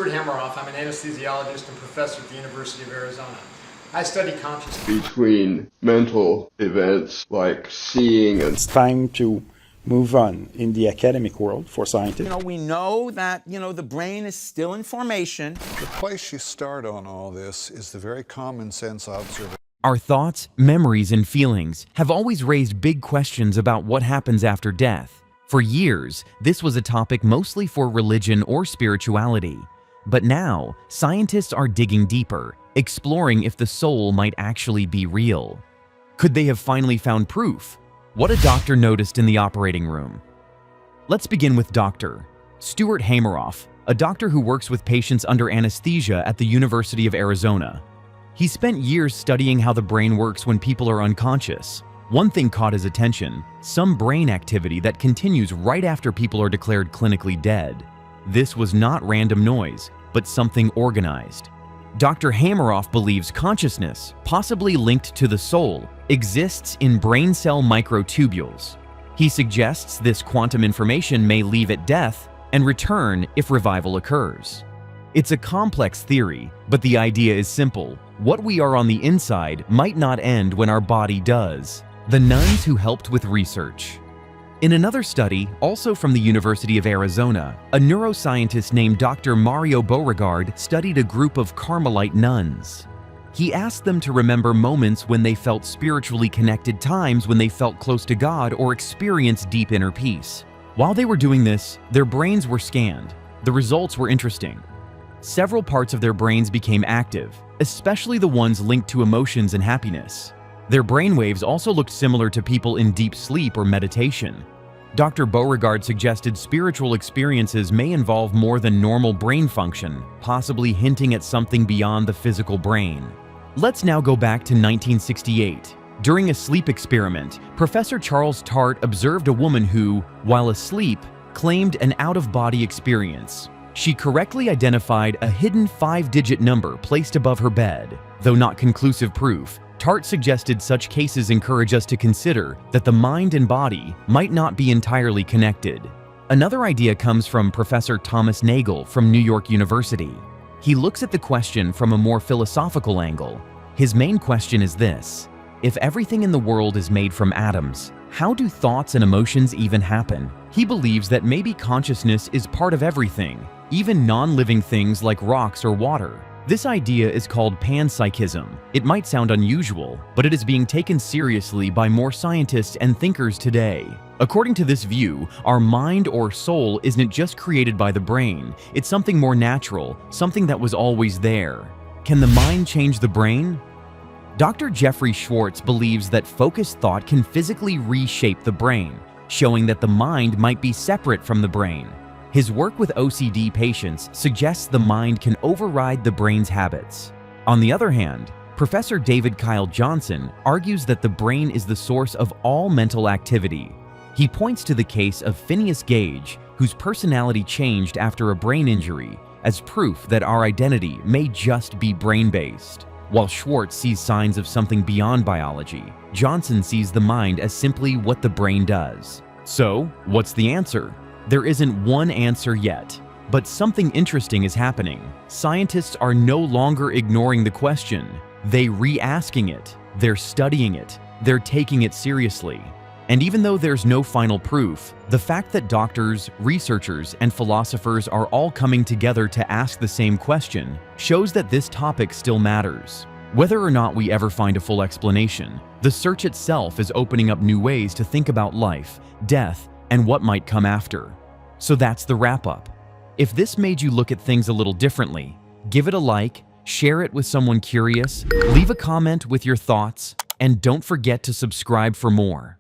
Stuart Hameroff. I'm an anesthesiologist and professor at the University of Arizona. I study consciousness. Between mental events like seeing and... It's time to move on in the academic world for scientists. We know that, the brain is still in formation. The place you start on all this is the very common sense observation. Our thoughts, memories, and feelings have always raised big questions about what happens after death. For years, this was a topic mostly for religion or spirituality. But now, scientists are digging deeper, exploring if the soul might actually be real. Could they have finally found proof? What a doctor noticed in the operating room. Let's begin with Dr. Stuart Hameroff, a doctor who works with patients under anesthesia at the University of Arizona. He spent years studying how the brain works when people are unconscious. One thing caught his attention: some brain activity that continues right after people are declared clinically dead. This was not random noise, but something organized. Dr. Hameroff believes consciousness, possibly linked to the soul, exists in brain cell microtubules. He suggests this quantum information may leave at death and return if revival occurs. It's a complex theory, but the idea is simple. What we are on the inside might not end when our body does. The nuns who helped with research. In another study, also from the University of Arizona, a neuroscientist named Dr. Mario Beauregard studied a group of Carmelite nuns. He asked them to remember moments when they felt spiritually connected, times when they felt close to God or experienced deep inner peace. While they were doing this, their brains were scanned. The results were interesting. Several parts of their brains became active, especially the ones linked to emotions and happiness. Their brainwaves also looked similar to people in deep sleep or meditation. Dr. Beauregard suggested spiritual experiences may involve more than normal brain function, possibly hinting at something beyond the physical brain. Let's now go back to 1968. During a sleep experiment, Professor Charles Tart observed a woman who, while asleep, claimed an out-of-body experience. She correctly identified a hidden 5-digit number placed above her bed. Though not conclusive proof, Tart suggested such cases encourage us to consider that the mind and body might not be entirely connected. Another idea comes from Professor Thomas Nagel from New York University. He looks at the question from a more philosophical angle. His main question is this: if everything in the world is made from atoms, how do thoughts and emotions even happen? He believes that maybe consciousness is part of everything, even non-living things like rocks or water. This idea is called panpsychism. It might sound unusual, but it is being taken seriously by more scientists and thinkers today. According to this view, our mind or soul isn't just created by the brain, it's something more natural, something that was always there. Can the mind change the brain? Dr. Jeffrey Schwartz believes that focused thought can physically reshape the brain, showing that the mind might be separate from the brain. His work with OCD patients suggests the mind can override the brain's habits. On the other hand, Professor David Kyle Johnson argues that the brain is the source of all mental activity. He points to the case of Phineas Gage, whose personality changed after a brain injury, as proof that our identity may just be brain-based. While Schwartz sees signs of something beyond biology, Johnson sees the mind as simply what the brain does. So, what's the answer? There isn't one answer yet, but something interesting is happening. Scientists are no longer ignoring the question. They're re-asking it, they're studying it, they're taking it seriously. And even though there's no final proof, the fact that doctors, researchers, and philosophers are all coming together to ask the same question shows that this topic still matters. Whether or not we ever find a full explanation, the search itself is opening up new ways to think about life, death, and what might come after. So that's the wrap-up. If this made you look at things a little differently, give it a like, share it with someone curious, leave a comment with your thoughts, and don't forget to subscribe for more.